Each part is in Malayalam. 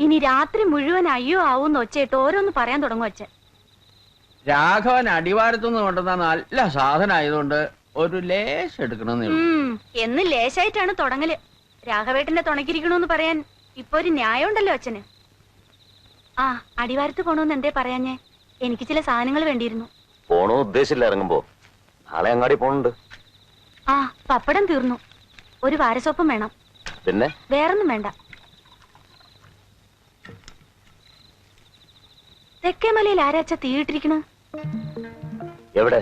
ഇനി രാത്രി മുഴുവൻ അയ്യോ ആവൂന്ന് ഒച്ചയിട്ട് ഓരോന്ന് പറയാൻ തുടങ്ങും അച്ഛൻ. രാഘവൻ അടിവാരത്തുനിന്ന് കൊണ്ടുവന്ന നല്ല സാധനം ആയതുകൊണ്ട് ഒരു ലേശം എടുക്കണമെന്നേ ഉള്ളൂ. എന്ന് ലേശായിട്ടാണ് തുടങ്ങല്. രാഘവേട്ടന്റെ തുണക്കിരിക്കണോന്ന് പറയാൻ ഇപ്പൊ ഒരു ന്യായം ഉണ്ടല്ലോ അച്ഛന്. ആ, അടിവാരത്ത് പോണോന്ന് എന്തേ പറയാഞ്ഞേ? എനിക്ക് ചില സാധനങ്ങൾ വേണ്ടിയിരുന്നു. പോണോ ഉദ്ദേശിച്ചില്ല. ഇറങ്ങുമ്പോ നാളെ അങ്ങാടി പോണുണ്ട്. ആ, പപ്പടം തീർന്നു. ഒരു വാരസോപ്പും വേണം. പിന്നെ വേറൊന്നും വേണ്ട. തെക്കേമലയിൽ ആരാച്ച തീയിട്ടിരിക്കണ്? എവിടെ?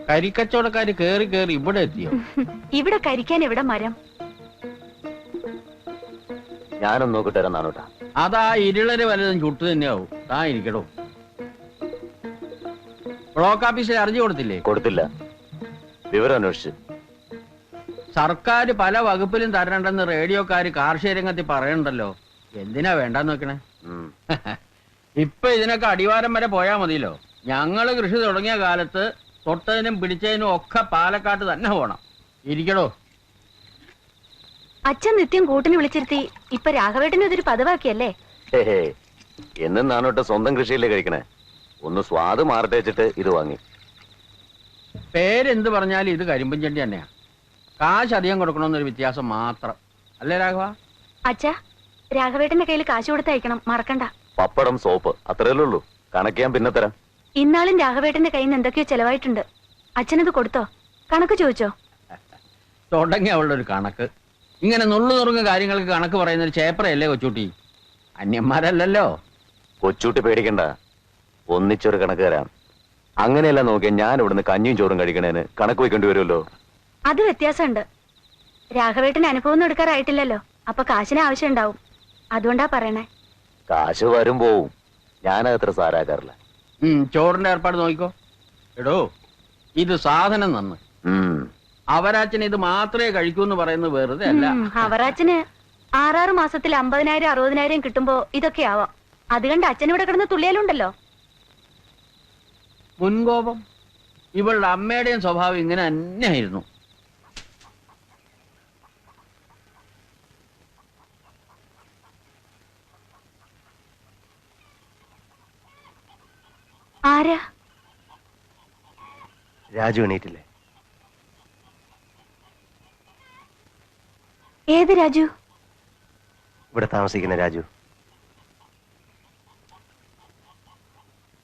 കരിക്കച്ചവടക്കാര് കേറി കേറി ഇവിടെ എത്തിയോ? ഇവിടെ കരിക്കാൻ എവിടെ മരം? ഞാനൊന്ന് നോക്കിട്ട് വരാൻ നാണോട്ടാ. അതാ ഇരുളര് വല്ലതും ചുട്ടു തന്നെയാവും. താ ഇരിക്കടോ. ബ്ലോക്ക് ഓഫീസിൽ അറിഞ്ഞു കൊടുത്തില്ലേ? കൊടുത്തില്ല. വിവരം അന്വേഷിച്ച്. സർക്കാർ പല വകുപ്പിലും തരണ്ടെന്ന് റേഡിയോക്കാര് കാർഷിക രംഗത്ത് പറയണ്ടല്ലോ. എന്തിനാ വേണ്ടാന്ന് നോക്കണേ? ഇപ്പൊ ഇതിനൊക്കെ അടിവാരം വരെ പോയാ മതിയല്ലോ. ഞങ്ങള് കൃഷി തുടങ്ങിയ കാലത്ത് തൊട്ടതിനും പിടിച്ചതിനും ഒക്കെ പാലക്കാട്ട് തന്നെ പോണം. ഇരിക്കടോ. അച്ഛൻ നിത്യം കൂട്ടിന് വിളിച്ചിരുത്തി ഇപ്പൊ രാഘവേട്ടനും ഇതൊരു പതിവാക്കിയല്ലേ? എന്നും നാണോട്ട് സ്വന്തം കൃഷിയില്ലേ കഴിക്കണേ. ഒന്ന് സ്വാദ് മാറട്ടെ വെച്ചിട്ട് ഇത് വാങ്ങി. പേരെന്ത് പറഞ്ഞാലും ഇത് കരിമ്പൻ ചെണ്ടി തന്നെയാ. കാശ് അധികം കൊടുക്കണമെന്നൊരു വ്യത്യാസം മാത്രം അല്ലേ രാഘവ? അച്ഛാ, രാഘവേട്ടന്റെ കയ്യിൽ കാശ് കൊടുത്തയക്കണം, മറക്കണ്ട. പപ്പടം, സോപ്പ് അത്രയല്ലേ ഉള്ളൂ. കണക്ക് ഞാൻ പിന്നെ തരാം. ഇന്നാളും രാഘവേട്ടന്റെ കയ്യിൽ നിന്ന് എന്തൊക്കെയോ ചെലവായിട്ടുണ്ട്. അച്ഛനത് കൊടുത്തോ? കണക്ക് ചോദിച്ചോ? തുടങ്ങി അവളുടെ ഒരു കണക്ക്. ഇങ്ങനെ നുള്ളു നുറുങ്ങ കാര്യങ്ങൾക്ക് കണക്ക് പറയുന്ന ഒരു ചേപ്പറയല്ലേ കൊച്ചൂട്ടി? അന്യന്മാരല്ലല്ലോ. കൊച്ചൂട്ടി പേടിക്കണ്ട, ഒന്നിച്ചൊരു കണക്ക് തരാം. അങ്ങനെയല്ല നോക്കിയാൽ ഞാൻ ഇവിടുന്ന് കഞ്ഞിയും ചോറും കഴിക്കണേന് കണക്ക് വയ്ക്കേണ്ടി വരുമല്ലോ. അത് വ്യത്യാസമുണ്ട്. രാഘവേട്ടന് അനുഭവം എടുക്കാറായിട്ടില്ലല്ലോ. അപ്പൊ കാശിന് ആവശ്യം ഉണ്ടാവും. അതുകൊണ്ടാ പറയണേ. കാശ് വരും പോവും. ഞാനത്ര സാരാക്കാറില്ല. ചോറിന്റെ ഏർപ്പാട് നോക്കിക്കോ. എടോ, ഇത് സാധനം നന്ന്. അവരാച്ചൻ ഇത് മാത്രമേ കഴിക്കൂ എന്ന് പറയുന്നത് വെറുതെ അല്ല. അവരാച്ചന് 6 മാസത്തിൽ 50,000 60,000 കിട്ടുമ്പോ ഇതൊക്കെ ആവാം. അത് കണ്ട് അച്ഛൻ ഇവിടെ കിടന്ന് തുള്ളിയാലുണ്ടല്ലോ. മുൻകോപം. ഇവളുടെ അമ്മയുടെയും സ്വഭാവം ഇങ്ങനെ തന്നെയായിരുന്നു. ആരാ? രാജു എണീറ്റില്ലേ? ഏത് രാജു? ഇവിടെ താമസിക്കുന്ന രാജു.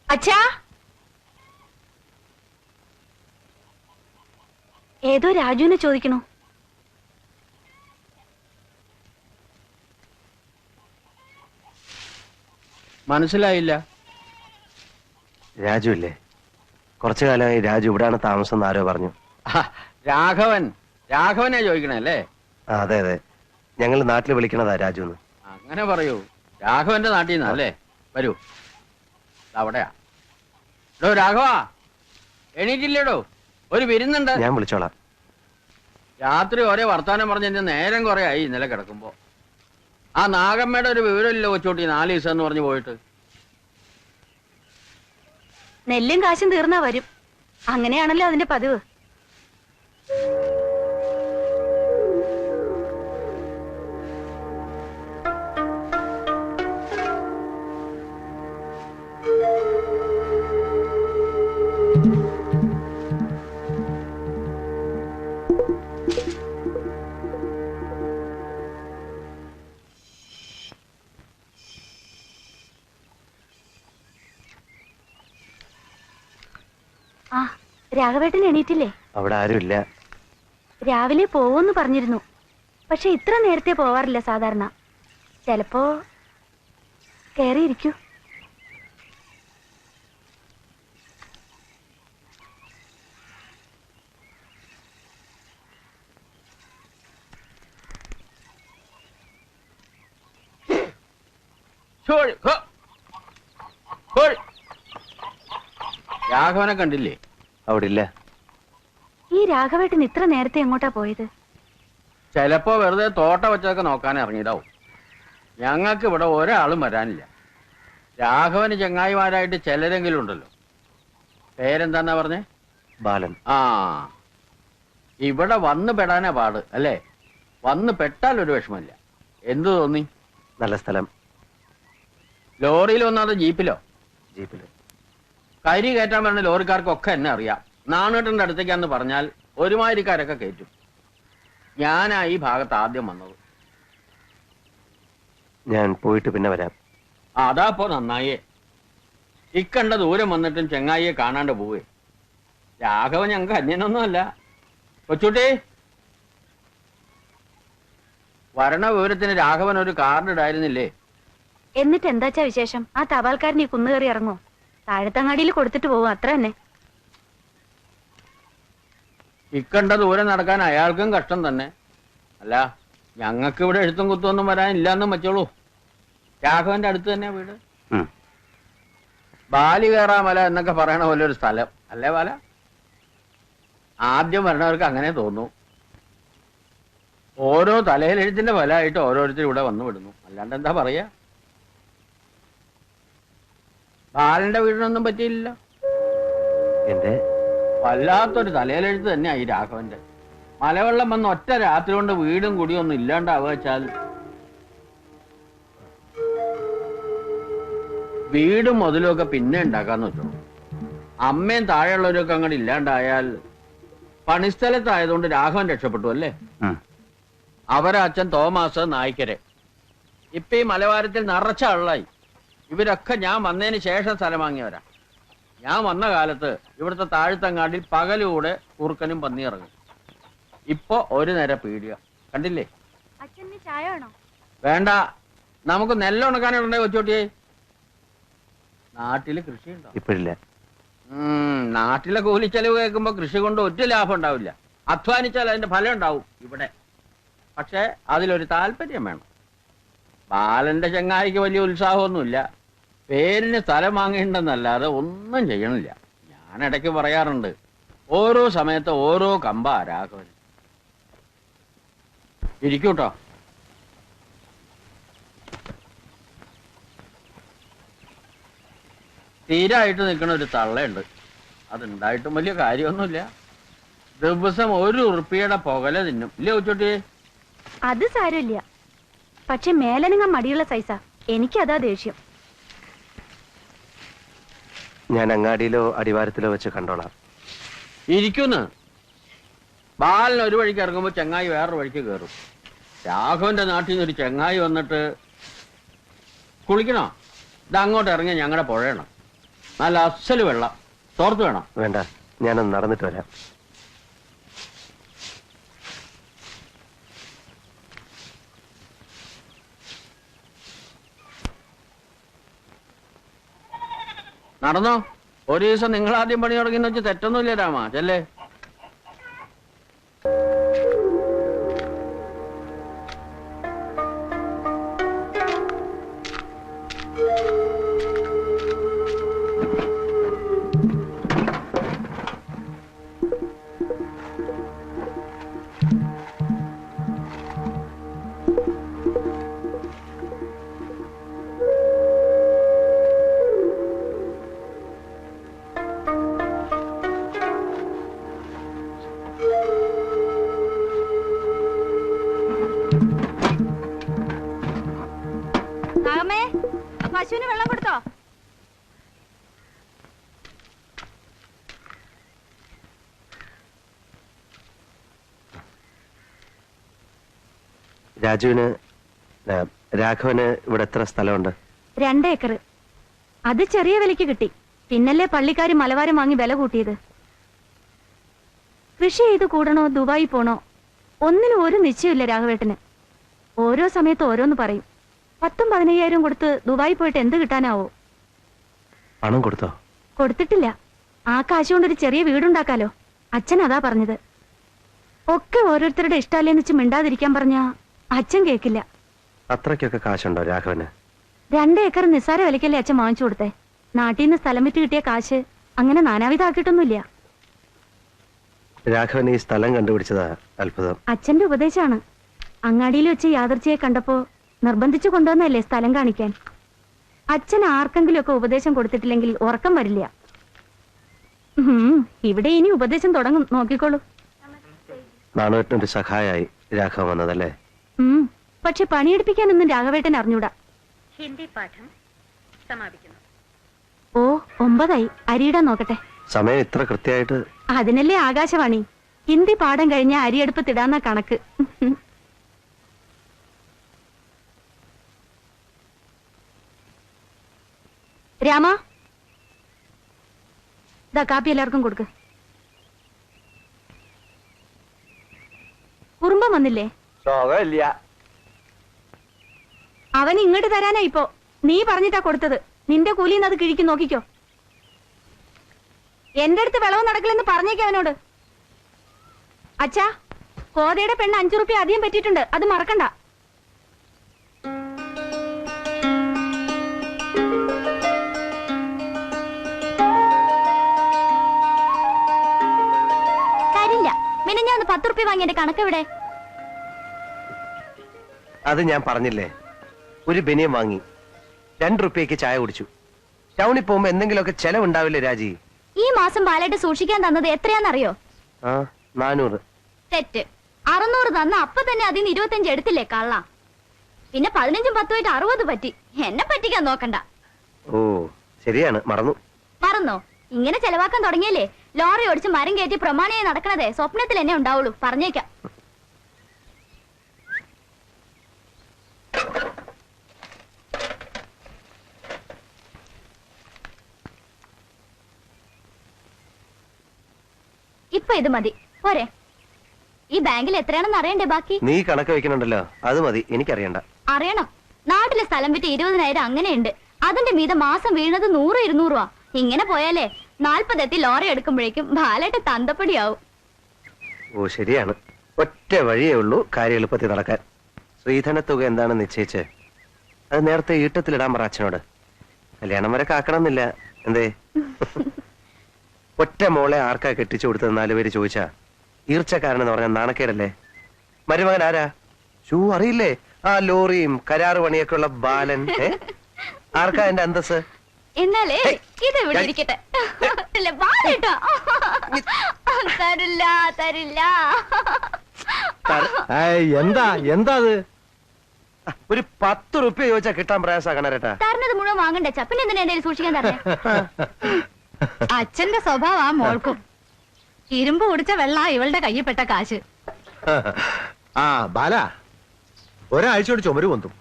അച്ഛാ, ഏതോ രാജുവിനെ ചോദിക്കണു. മനസ്സിലായില്ല. രാജു ഇല്ലേ? കുറച്ചു കാലമായി രാജു ഇവിടെയാണ് താമസം എന്ന് ആരോ പറഞ്ഞു. രാഘവനെ ചോദിക്കണേ അല്ലേ? അതെ അതെ, ഞങ്ങൾ നാട്ടിൽ വിളിക്കണതാ രാജു എന്ന്. അങ്ങനെ പറയൂ. രാഘവന്റെ നാട്ടിൽ നിന്നാ അല്ലേ? വരൂ, അവിടെയാ. എടോ രാഘവ, എണീറ്റില്ലേടോ? ഒരു വിരുന്നുണ്ട്. ഞാൻ വിളിച്ചോളാം. രാത്രി ഒരേ വർത്താനം പറഞ്ഞ് എന്റെ നേരം കുറെ ആയി ഇന്നലെ കിടക്കുമ്പോ. ആ നാഗമ്മയുടെ ഒരു വിവരമില്ല കൊച്ചോട്ടി, 4 ദിവസം എന്ന് പറഞ്ഞു പോയിട്ട്. നെല്ലും കാശും തീർന്നാ വരും. അങ്ങനെയാണല്ലോ അതിന്റെ പതിവ്. ആ, രാഘവേട്ടൻ എണീറ്റില്ലേ? അവിടെ ആരുമില്ല. രാവിലെ പോവെന്ന് പറഞ്ഞിരുന്നു. പക്ഷെ ഇത്ര നേരത്തെ പോവാറില്ല സാധാരണ. ചിലപ്പോ കേറിയിരിക്കൂ. രാഘവനെ കണ്ടില്ലേ? അവിടെ ഇല്ല. ഈ രാഘവേട്ടൻ ഇത്ര നേരത്തെ എങ്ങോട്ടാ പോയത്? ചിലപ്പോ വെറുതെ തോട്ട വെച്ചതൊക്കെ നോക്കാൻ ഇറങ്ങിയതാവും. ഞങ്ങൾക്ക് ഇവിടെ ഒരാളും വരാനില്ല. രാഘവന് ചങ്ങായിമാരായിട്ട് ചിലരെങ്കിലും ഉണ്ടല്ലോ. പേരെന്താന്നാ പറഞ്ഞേ? ബാലൻ. ആ, ഇവിടെ വന്നു പെടാനാ പാട് അല്ലേ? വന്ന് പെട്ടാൽ ഒരു വിഷമമില്ല. എന്തു തോന്നി? നല്ല സ്ഥലം. ലോറിയിൽ വന്നാതെ ജീപ്പിലോ? ജീപ്പില്. കരി കയറ്റാൻ പറഞ്ഞ ലോറിക്കാർക്കൊക്കെ എന്നെ അറിയാം. നാണേട്ടന്റെ അടുത്തേക്കാന്ന് പറഞ്ഞാൽ ഒരുമാതിരിക്കാരൊക്കെ കയറ്റും. ഞാനാ ഈ ഭാഗത്ത് ആദ്യം വന്നത്. ഞാൻ പോയിട്ട് പിന്നെ വരാം. അതാപ്പോ നന്നായേ. ഇക്കണ്ട ദൂരം വന്നിട്ടും ചെങ്ങായിയെ കാണാണ്ട് പോവേ. രാഘവൻ ഞങ്ങൾക്ക് അന്യനൊന്നുമല്ല. കൊച്ചുട്ടി, വരണ വിവരത്തിന് രാഘവൻ ഒരു കാർഡ് ഇടായിരുന്നില്ലേ? എന്നിട്ട് എന്താച്ചാ വിശേഷം? ആ തപാൽക്കാരൻ ഈ കുന്നുകയറി ഇറങ്ങോ? താഴത്തങ്ങാടിയിൽ കൊടുത്തിട്ട് പോകും, അത്ര തന്നെ. ഇക്കണ്ട ദൂരം നടക്കാൻ അയാൾക്കും കഷ്ടം തന്നെ. അല്ല, ഞങ്ങൾക്ക് ഇവിടെ എഴുത്തും കുത്തൊന്നും വരാനില്ലാന്നും വെച്ചോളൂ. രാഘവന്റെ അടുത്ത് തന്നെ വീട്. ബാലികേറാമല എന്നൊക്കെ പറയണ പോലെ ഒരു സ്ഥലം അല്ലേ ബാല? ആദ്യം വരണവർക്ക് അങ്ങനെ തോന്നും. ഓരോ തലയിലെഴുത്തിന്റെ ഫലമായിട്ട് ഓരോരുത്തരും ഇവിടെ വന്നു വിടുന്നു. അല്ലാണ്ട് എന്താ പറയാ? ബാലന്റെ വീടിനൊന്നും പറ്റിയില്ലല്ലോ. എന്റെ വല്ലാത്തൊരു തലയിലെഴുത്ത് തന്നെയാ ഈ രാഘവന്റെ. മലവെള്ളം വന്ന് ഒറ്റ രാത്രി കൊണ്ട് വീടും കുടിയും ഒന്നും ഇല്ലാണ്ടാവുക വെച്ചാൽ, വീടും മുതലും ഒക്കെ പിന്നെ ഉണ്ടാക്കാന്ന് വെച്ചോ. അമ്മയും താഴെയുള്ളവരൊക്കെ അങ്ങോട്ട് ഇല്ലാണ്ടായാൽ, പണിസ്ഥലത്തായതുകൊണ്ട് രാഘവൻ രക്ഷപ്പെട്ടു അല്ലേ? അവരെ അച്ഛൻ തോമാസ് നായ്ക്കരെ. ഇപ്പൊ ഈ മലവാരത്തിൽ നിറച്ച ആളായി. ഇവരൊക്കെ ഞാൻ വന്നതിന് ശേഷം സ്ഥലം വാങ്ങിയവരാ. ഞാൻ വന്ന കാലത്ത് ഇവിടുത്തെ താഴ്ത്തങ്ങാടിൽ പകലൂടെ കുറുക്കനും പന്നി ഇറങ്ങും. ഇപ്പൊ ഒരു നേരം പീടിക. കണ്ടില്ലേ? അച്ഛന് ചായ വേണോ? വേണ്ട, നമുക്ക് നെല്ല് ഉണക്കാനുണ്ടേ കൊച്ചോട്ടിയെ. നാട്ടില് കൃഷിയുണ്ടോ? ഇപ്പോഴില്ല. നാട്ടിലെ കൂലിച്ചെലവ് കേൾക്കുമ്പോ കൃഷി കൊണ്ട് ഒറ്റ ലാഭം ഉണ്ടാവില്ല. അധ്വാനിച്ചാൽ അതിന്റെ ഫലം ഉണ്ടാവും ഇവിടെ. പക്ഷെ അതിലൊരു താല്പര്യം വേണം. ബാലന്റെ ചങ്ങായിക്ക് വലിയ ഉത്സാഹമൊന്നുമില്ല. പേരിന് സ്ഥലം വാങ്ങേണ്ടെന്നല്ലാതെ ഒന്നും ചെയ്യണില്ല. ഞാൻ ഇടയ്ക്ക് പറയാറുണ്ട്, ഓരോ സമയത്ത് ഓരോ കമ്പാ രാഘവൻ. ഇരിക്കൂട്ടോ. തീരായിട്ട് നിൽക്കണ ഒരു തള്ളയുണ്ട്. അതുണ്ടായിട്ടും വലിയ കാര്യമൊന്നുമില്ല. ദിവസം 1 ഉറുപ്പിയുടെ പുകല തിന്നും ഇല്ലേ കൊച്ചോട്ടി? അത് സാരമില്ല. പക്ഷെ മേലനങ്ങ മടിയുള്ള സൈസാ. എനിക്കതാ ദേഷ്യം. ഞാൻ അങ്ങാടിയിലോ അടിവാരത്തിലോ വെച്ച് കണ്ടോളാം. ഇരിക്കുന്നു. ബാലൻ ഒരു വഴിക്ക് ഇറങ്ങുമ്പോ ചെങ്ങായി വേറൊരു വഴിക്ക് കയറും. രാഘവന്റെ നാട്ടിൽ നിന്ന് ഒരു ചെങ്ങായി വന്നിട്ട്, കുളിക്കണോ? ഇത് അങ്ങോട്ട് ഇറങ്ങി ഞങ്ങളുടെ പുഴയണം. നല്ല അസല് വെള്ളം, തോർത്ത് വേണം. വേണ്ട, ഞാനൊന്ന് നടന്നിട്ട് വരാം. നടന്നോ? ഒരു ദിവസം നിങ്ങൾ ആദ്യം പണി തുടങ്ങിയെന്ന് വെച്ച് തെറ്റൊന്നുമില്ല രാമ. ചെല്ലേ. പശുവിന് വെള്ളം കൊടുത്തോ? രാഘവന് ഇവിടെ എത്ര സ്ഥലമുണ്ട്? 2 ഏക്കർ. അത് ചെറിയ വിലയ്ക്ക് കിട്ടി. പിന്നല്ലേ പള്ളിക്കാര് മലവാരം വാങ്ങി വില കൂട്ടിയത്. കൃഷി ചെയ്ത് കൂടണോ ദുബായി പോണോ ഒന്നിനും ഒരു നിശ്ചയമില്ല രാഘവേട്ടന്. ഓരോ സമയത്ത് ഓരോന്ന് പറയും. 10,000-15,000 കൊടുത്ത് ദുബായി പോയിട്ട് എന്ത് കിട്ടാനാവോ? പണം കൊടുത്തോ? കൊടുത്തിട്ടില്ല. ആ കാശ് കൊണ്ടൊരു ചെറിയ വീടുണ്ടാക്കാലോ. അച്ഛൻ അതാ പറഞ്ഞത്. ഒക്കെ ഓരോരുത്തരുടെ ഇഷ്ടമല്ലേന്ന് വെച്ച് മിണ്ടാതിരിക്കാൻ പറഞ്ഞാ അച്ഛൻ കേക്കില്ല. അത്രയ്ക്കൊക്കെ കാശുണ്ടോ രാഘവന്? 2 ഏക്കർ നിസ്സാര വിലക്കല്ലേ അച്ഛൻ വാങ്ങിച്ചു കൊടുത്തേ. നാട്ടിൽ നിന്ന് സ്ഥലം വിറ്റ് കിട്ടിയ കാശ് അങ്ങനെ നാനാവിധാക്കിയിട്ടൊന്നുമില്ല. രാഘവൻ ഈ സ്ഥലം കണ്ടുപിടിച്ചതാ അത്ഭുതം. അച്ഛന്റെ ഉപദേശമാണ്. അങ്ങാടിയിൽ വെച്ച് യാദർച്ചയെ കണ്ടപ്പോ നിർബന്ധിച്ചു കൊണ്ടുവന്നല്ലേ സ്ഥലം കാണിക്കാൻ. അച്ഛൻ ആർക്കെങ്കിലും ഒക്കെ ഉപദേശം കൊടുത്തിട്ടില്ലെങ്കിൽ ഉറക്കം വരില്ല. ഇവിടെ ഇനി ഉപദേശം തുടങ്ങും, നോക്കിക്കോളൂ. നാണുവേട്ടനൊരു സഹായമായി. രാഘവൻ വന്നതല്ലേ? പക്ഷെ പണിയെടുപ്പിക്കാനൊന്നും രാഘവേട്ടൻ അറിഞ്ഞൂടാ. ഹിന്ദി പാഠം സമാപിക്കുന്നു. ഓ 9 അരിയിടാൻ നോക്കട്ടെ. സമയം ഇത്ര കൃത്യമായിട്ട്? അതിനല്ലേ ആകാശവാണി. ഹിന്ദി പാഠം കഴിഞ്ഞ അരിയെടുപ്പത്തിടാന്ന കണക്ക്. രാമ, ദാ കാപ്പി എല്ലാവർക്കും കൊടുക്ക്. കുറുമ്പം വന്നില്ലേ? അവൻ ഇങ്ങോട്ട് തരാനാ ഇപ്പോ. നീ പറഞ്ഞിട്ടാ കൊടുത്തത്. നിന്റെ കൂലിന്ന് അത് കിഴിക്കും, നോക്കിക്കോ. എന്റെ അടുത്ത് വിളവ് നടക്കില്ലെന്ന് പറഞ്ഞേക്ക് അവനോട്. അച്ഛാ, കോതയുടെ പെണ്ണ് 5 റുപ്യ അധികം പറ്റിയിട്ടുണ്ട്, അത് മറക്കണ്ട. തരില്ല. പിന്നെ ഞാൻ 10 റുപ്യ വാങ്ങിയ കണക്കെവിടെ? അത് ഞാൻ പറഞ്ഞില്ലേ, ഒരു ബനിയം വാങ്ങി 2 റുപ്യക്ക് ചായ കുടിച്ചു. ടൗണിൽ പോകുമ്പോ എന്തെങ്കിലുമൊക്കെ ചെലവുണ്ടാവില്ലേ രാജി? ഈ മാസം പാലായിട്ട് സൂക്ഷിക്കാൻ തന്നത് എത്രയാണെന്നറിയോ? 400. തെറ്റ്. 600 തന്ന അപ്പൊ തന്നെ അതിന് 25 എടുത്തില്ലേ കള്ള. പിന്നെ 15ഉം 10ഉം 60 പറ്റി. എന്നെ പറ്റിക്കാൻ നോക്കണ്ട. ഓ ശരിയാണ്, മറന്നു. മറന്നോ? ഇങ്ങനെ ചെലവാക്കാൻ തുടങ്ങിയല്ലേ ലോറി ഓടിച്ച് മരം കയറ്റി പ്രമാണിയായി നടക്കണതേ സ്വപ്നത്തിൽ എന്നെ ഉണ്ടാവുള്ളൂ, പറഞ്ഞേക്കാം. ഇപ്പൊ ഇത് മതി പോരെ? ഈ ബാങ്കിൽ എത്രയാണെന്ന് അറിയണ്ടേ ബാക്കി? നീ കണക്ക് വെക്കണുണ്ടല്ലോ, അത് മതി, എനിക്കറിയണ്ട. അറിയണം. നാട്ടിലെ സ്ഥലം വിറ്റ് 20,000 അങ്ങനെയുണ്ട്. അതിന്റെ മീത മാസം വീണത് 100-200 രൂപ. ഇങ്ങനെ പോയാലേ 40 എത്തി ലോറി എടുക്കുമ്പോഴേക്കും ബാലായിട്ട് തന്തപ്പടിയാവും. ഓ ശരിയാണ്, ഒറ്റ വഴിയേ ഉള്ളൂ കാര്യം എളുപ്പത്തിൽ നടക്കാൻ. ശ്രീധന തുക എന്താണെന്ന് നിശ്ചയിച്ച് അത് നേരത്തെ ഈട്ടത്തിലിടാൻ പറ അച്ഛനോട്. കല്യാണം വരെ കാക്കണമെന്നില്ല. എന്തേ? ഒറ്റ മോളെ ആർക്കാ കെട്ടിച്ചു കൊടുത്തത് 4 പേര് ചോദിച്ചാ ഈർച്ചക്കാരനെന്ന് പറഞ്ഞാൽ നാണക്കേടല്ലേ? മരുമകൻ ആരാ? അറിയില്ലേ? ആ ലോറിയും കരാറ് പണിയൊക്കെ ഉള്ള ബാലൻ. ആർക്കാ എന്റെ അന്തസ്? എന്നാലേ ഇത് ഇവിടെ ഇരിക്കട്ടെ. തരില്ല തരില്ല. എന്താ അത്? ഒരു 10 റുപ്യ ചോദിച്ചാ കിട്ടാൻ പ്രയാസാക്കണേട്ടാ. തരണത് മുഴുവൻ വാങ്ങണ്ടേ? ചപ്പിന് എന്തിനാ എന്റെ സൂക്ഷിക്കാൻ തരണേ? അച്ഛന്റെ സ്വഭാവം ആ മോൾക്കും. ഇരുമ്പ് കുടിച്ച വെള്ള ഇവളുടെ കയ്യിൽ പെട്ട കാശ്. ബാല, ഒരാഴ്ചയോട് ചുമര് പൊന്തും.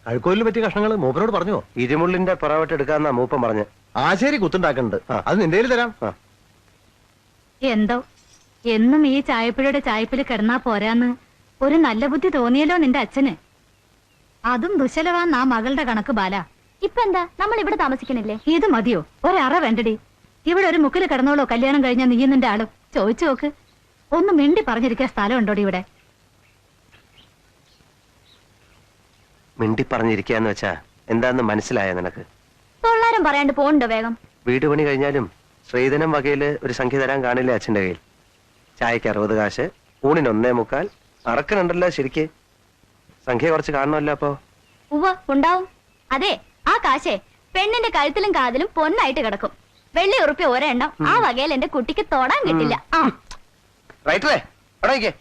അഴുക്കോലിന് പറ്റിയ കഷ്ണങ്ങൾ മൂപ്പനോട് പറഞ്ഞോ? ഇരുമുള്ളിന്റെ പുറവട്ട് എടുക്കാന്നാ മൂപ്പൻ പറഞ്ഞു. ആശേരി കുത്തുണ്ടാക്കുന്നുണ്ട്, അത് നിന്റെ കയ്യിൽ തരാം. എന്തോ എന്നും ഈ ചായപ്പുഴയുടെ ചായപ്പിൽ കിടന്നാ പോരാന്ന് ഒരു നല്ല ബുദ്ധി തോന്നിയല്ലോ നിന്റെ അച്ഛന്. അതും ദുശലവാന്ന് ആ മകളുടെ കണക്ക് ബാല. ഇപ്പൊ എന്താ നമ്മൾ ഇവിടെ താമസിക്കണില്ലേ? ഇത് മതിയോ? ഒരറ വേണ്ടടി. ഇവിടെ ഒരു മുക്കില് കിടന്നോളൂ കല്യാണം കഴിഞ്ഞ നീ നിന്റെ ആളും. ചോദിച്ചു നോക്ക്. ഒന്ന് മിണ്ടി പറഞ്ഞിരിക്കാൻ സ്ഥലം ഉണ്ടോടി ഇവിടെ? മിണ്ടി പറഞ്ഞിരിക്കാന്ന് വെച്ചാ എന്താന്ന് മനസ്സിലായ നിനക്ക്? തൊള്ളാരം പറയാണ്ട് പോണ്ടോ വേഗം? വീട് പണി കഴിഞ്ഞാലും ശ്രീധനം വകയില് ഒരു സംഖ്യ തരാൻ കാണില്ലേ അച്ഛന്റെ കയ്യിൽ? ചായക്ക് 60 കാശ്, ഊണിന് 1.25, അറക്കനുണ്ടല്ലോ ശരിക്ക്. സംഖ്യ കുറച്ച് കാണണമല്ലോ അപ്പൊ. ഉവ്വ ഉണ്ടാവും. അതെ, ആ കാശേ പെണ്ണിന്റെ കഴുത്തിലും കാതിലും പൊന്നായിട്ട് കിടക്കും. വെള്ളി ഉറുപ്പ്യ ഒരെണ്ണം ആ വകയിൽ എന്റെ കുട്ടിക്ക് തൊടാൻ കിട്ടില്ല. റൈറ്ററേ, പടയ്ക്കേ.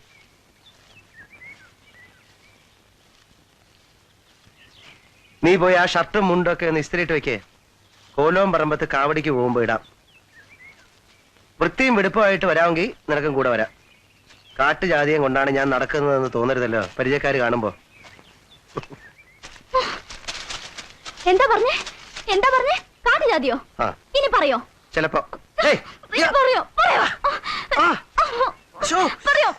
നീ പോയി ആ ഷർട്ടും മുണ്ടൊക്കെ ഒന്ന് ഇസ്തിരിയിട്ട് വെക്കേ. കോലോം പറമ്പത്ത് കാവടിക്ക് പോകുമ്പോ ഇടാം. വൃത്തിയും വെടുപ്പമായിട്ട് വരാമെങ്കിൽ നിനക്കും കൂടെ വരാം. കാട്ടുജാതിയും കൊണ്ടാണ് ഞാൻ നടക്കുന്നതെന്ന് തോന്നരുതല്ലോ പരിചയക്കാര് കാണുമ്പോ. എന്താ പറഞ്ഞേ? എന്താ പറഞ്ഞേ? കാട്ടുജാതിയോ? ഇനി പറയോ? ചിലപ്പോ പറയോ? പറയോ? പറയോ?